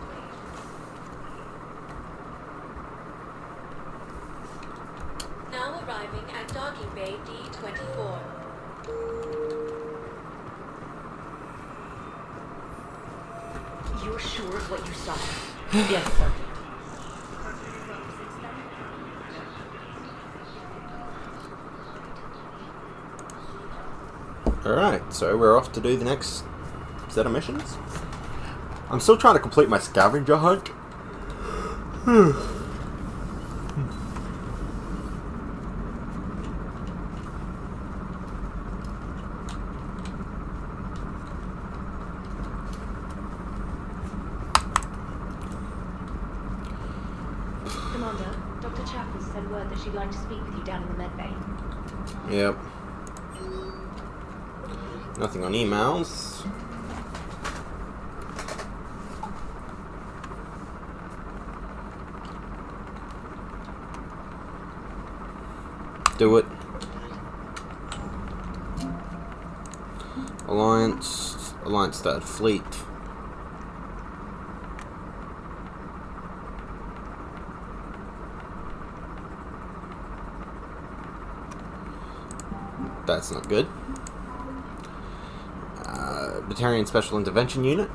Now arriving at docking bay D24. You're sure of what you saw? Yes, sir. Alright, so we're off to do the next set of missions. I'm still trying to complete my scavenger hunt. Commander, Dr. Chapel sent word that she'd like to speak with you down in the med bay. Yep. Nothing on emails. Do it. Alliance started fleet. That's not good. Battalion Special Intervention Unit.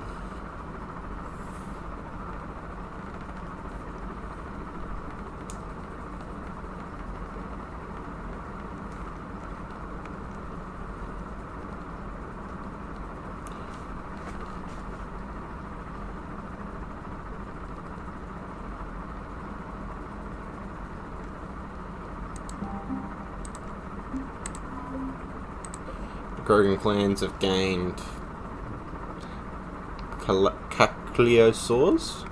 Krogan clans have gained Cacliosaurs.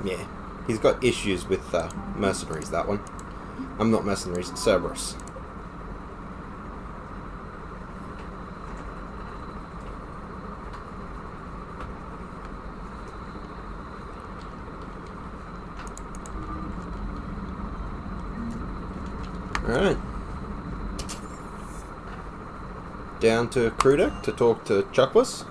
Yeah, he's got issues with mercenaries, that one. I'm not mercenaries, it's Cerberus. Alright. Down to crew deck to talk to Chuckless.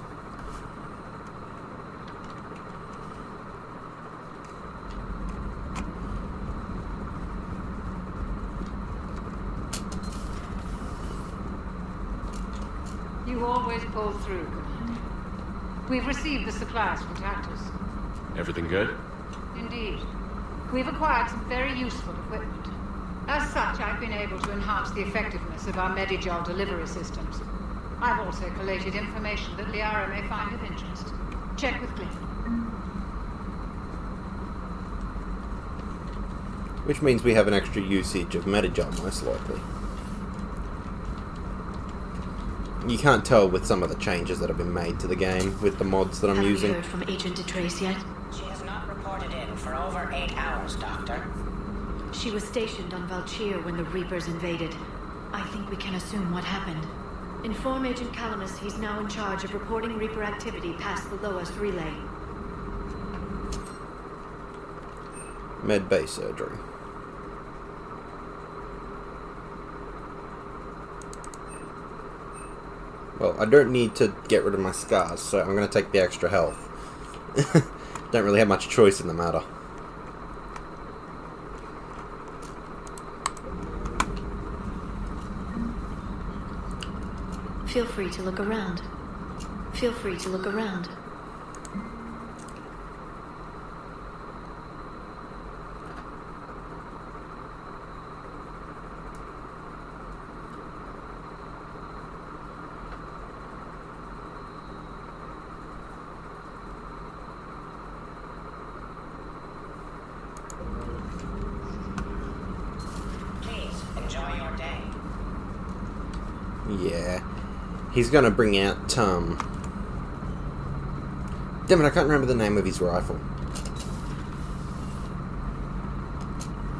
You always pull through, Commander. We've received the supplies from Tactus. Everything good? Indeed. We've acquired some very useful equipment. As such, I've been able to enhance the effectiveness of our Medigel delivery systems. I've also collated information that Liara may find of interest. Check with Glenn. Which means we have an extra usage of Medigel, most likely. You can't tell with some of the changes that have been made to the game with the mods that I'm using. Have you heard from Agent DeTrace yet? She has not reported in for over 8 hours, Doctor. She was stationed on Valchir when the Reapers invaded. I think we can assume what happened. Inform Agent Calamus he's now in charge of reporting Reaper activity past the Loas relay. Med bay surgery. Well, I don't need to get rid of my scars, so I'm going to take the extra health. Don't really have much choice in the matter. Feel free to look around. Feel free to look around. Please, enjoy your day. Yeah. He's gonna bring out, Damn it, I can't remember the name of his rifle.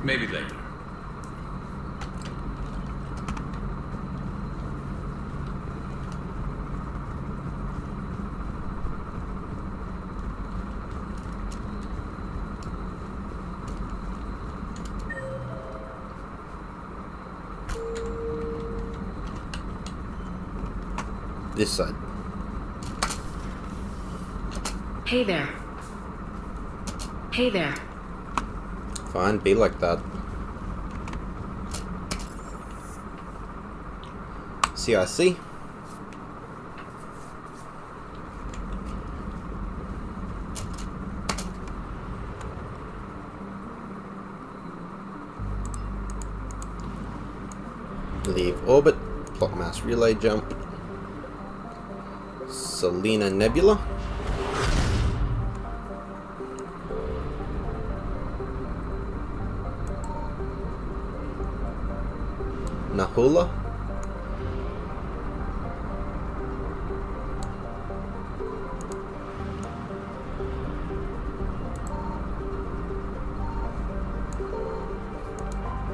Maybe later. This side. Hey there. Hey there. Fine, be like that. CIC. Leave orbit. Plot mass relay jump. Selena Nebula. Nahula.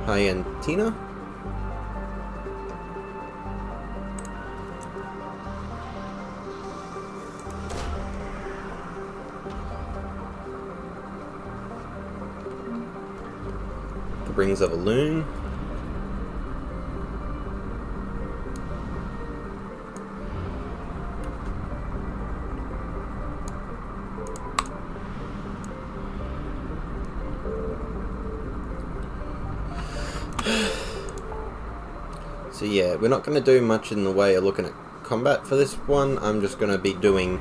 Hyantina. Rings of a Loon. So yeah, we're not going to do much in the way of looking at combat for this one. I'm just going to be doing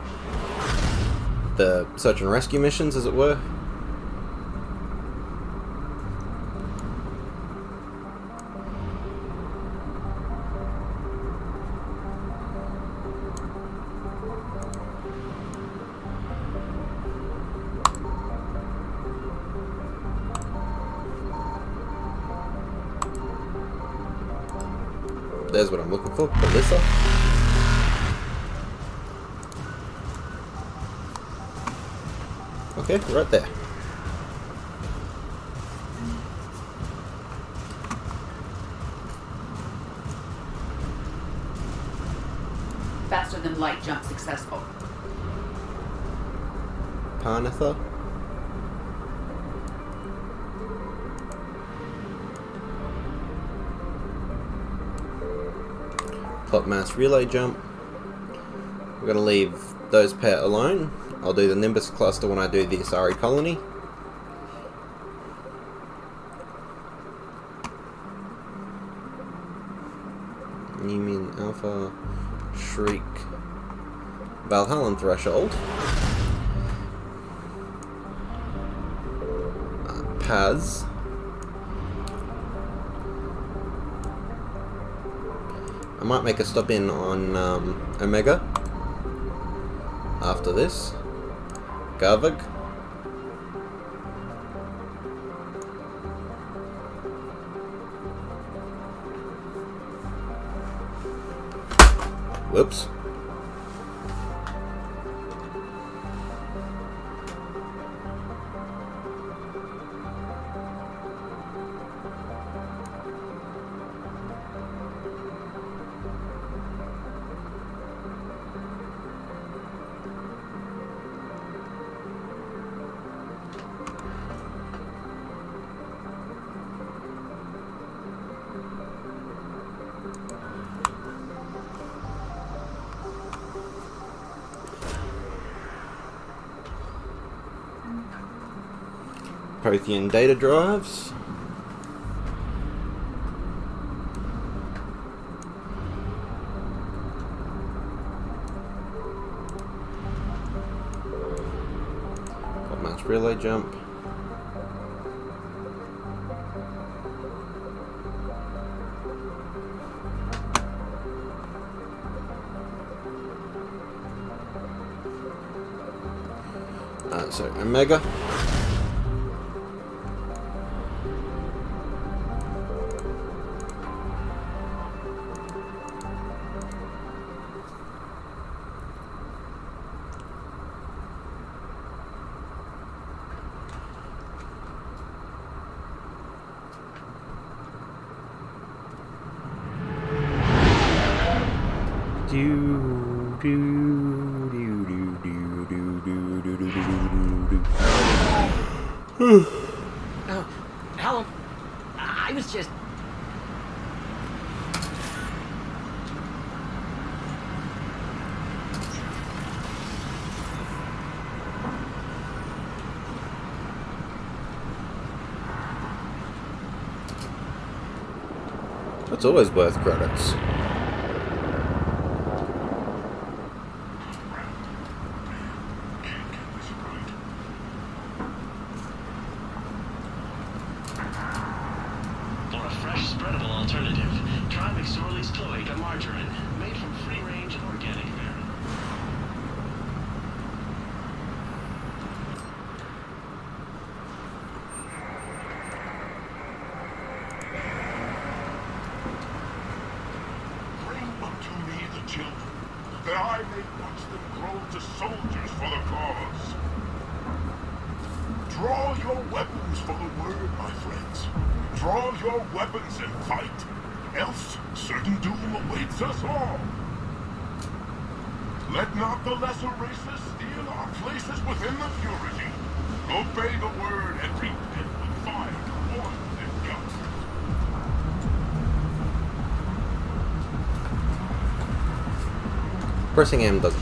the search and rescue missions, as it were. There's what I'm looking for, Melissa. Okay, right there. Faster than light jump successful. Parnatha. Plot mass relay jump. We're going to leave those pair alone. I'll do the Nimbus cluster when I do the Asari colony. Union Alpha, Shriek, Valhallan Threshold, Paz, I might make a stop in on Omega after this, Garvig, whoops. Prothean data drives. Got match relay jump. So Omega. Oh, Helen, I was just... That's always worth credits. For a fresh, spreadable alternative, try McSorley's Cloaca margarine, made from free-range organic berry. Bring unto me the children, that I may watch them grow to soldiers for the cause. Draw your weapons for the word, my friends. Draw your weapons and fight, else certain doom awaits us all. Let not the lesser races steal our places within the purity. Obey the word and repent with fire, oil, and guts. Pressing M doesn't.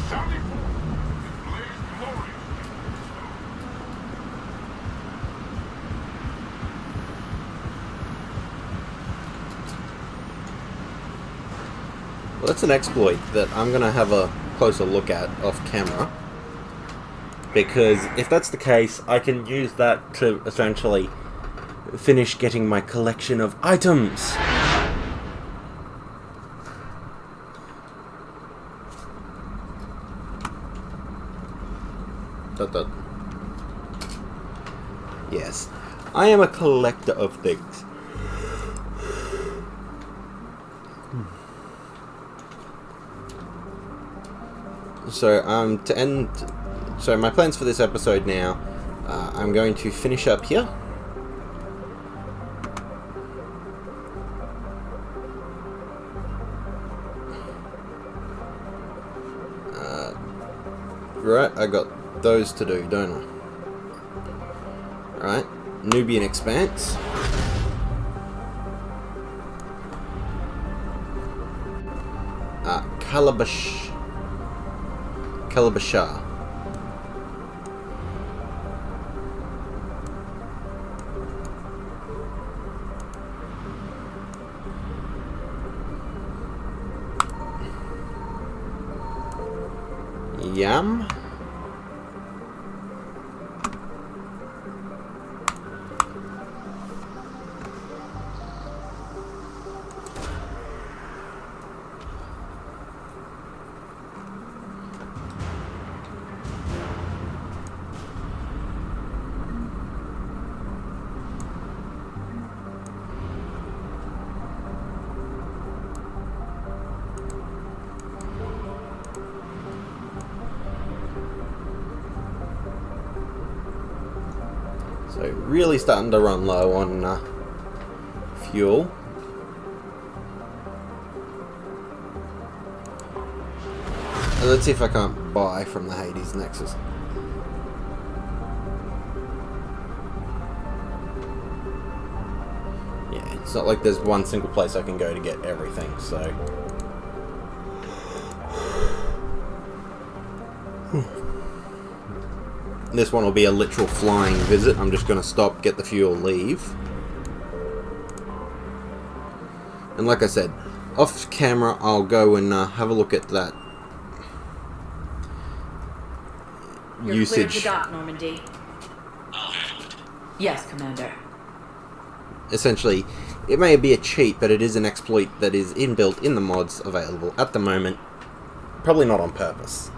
Well, that's an exploit that I'm going to have a closer look at off camera. Because if that's the case, I can use that to essentially finish getting my collection of items. Yes, I am a collector of things. So, to end... So, my plans for this episode now, I'm going to finish up here. Right, I got those to do, don't I? Alright, Nubian Expanse. Calabashar. Yum. So really starting to run low on fuel. And let's see if I can't buy from the Hades Nexus. Yeah, it's not like there's one single place I can go to get everything, so... This one will be a literal flying visit. I'm just going to stop, get the fuel, leave. And like I said, off camera I'll go and have a look at that You're usage. cleared to dock, Normandy. Yes, Commander. Essentially, it may be a cheat, but it is an exploit that is inbuilt in the mods available at the moment. Probably not on purpose.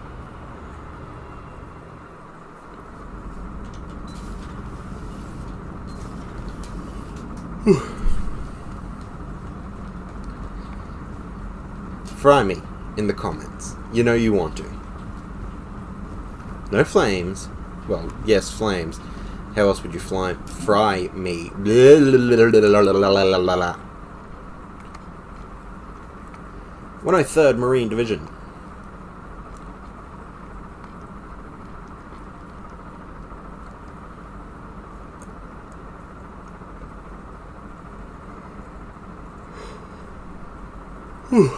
Fry me in the comments. You know you want to. No flames. Well, yes, flames. How else would you fry me? 103rd Marine Division. Whew.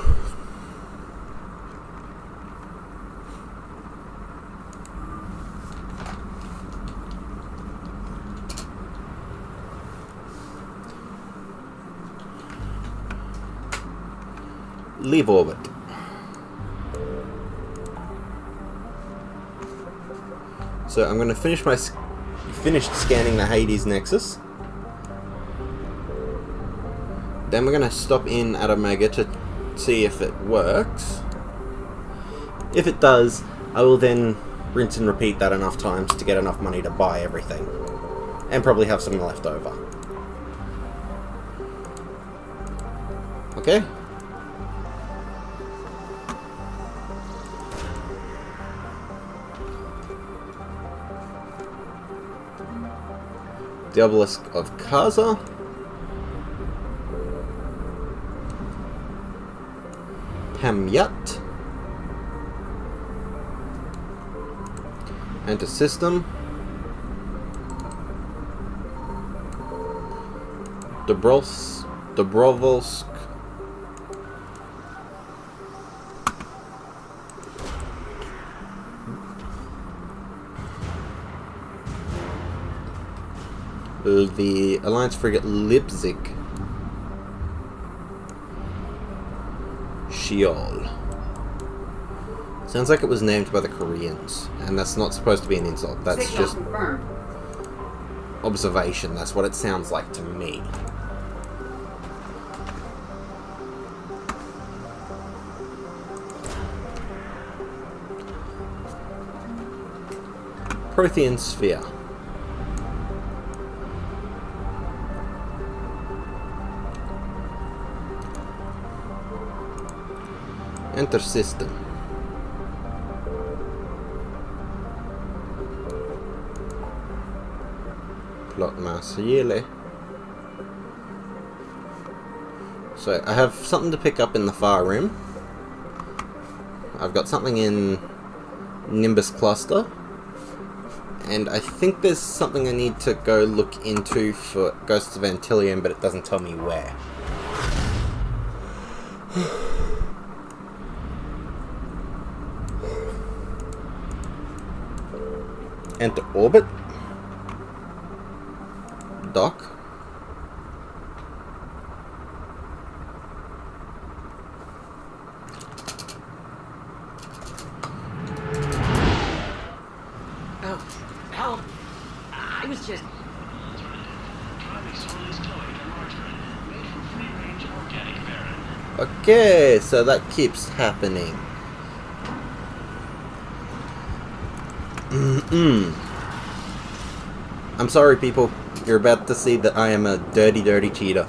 Leave orbit. So I'm going to finish scanning the Hades Nexus. Then we're going to stop in at Omega to see if it works. If it does, I will then rinse and repeat that enough times to get enough money to buy everything. And probably have some left over. Okay? The Obelisk of Kaza. Pamyat. Enter system. Dobrovolsk. The Alliance frigate Leipzig. Sheol. Sounds like it was named by the Koreans, and that's not supposed to be an insult. That's Signal just confirmed. observation. That's what it sounds like to me. Prothean Sphere. Enter system. Plot mass yearly. So I have something to pick up in the far rim. I've got something in Nimbus Cluster. And I think there's something I need to go look into for Ghosts of Antilion, but it doesn't tell me where. Enter orbit. Dock. Oh, help! I was just... Okay, so that keeps happening. I'm sorry, people. You're about to see that I am a dirty, dirty cheater.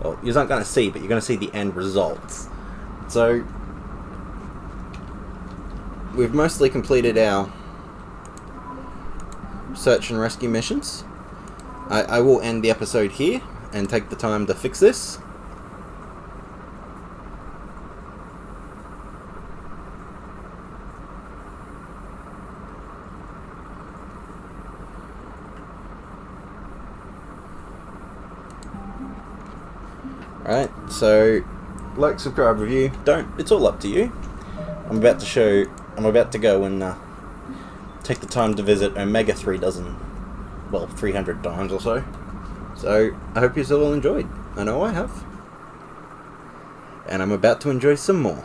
Well, you're not going to see, but you're going to see the end results. So, we've mostly completed our search and rescue missions. I will end the episode here and take the time to fix this. Right, so like, subscribe, review. Don't. It's all up to you. I'm about to go and take the time to visit Omega 300 times or so. So I hope you all enjoyed. I know I have. And I'm about to enjoy some more.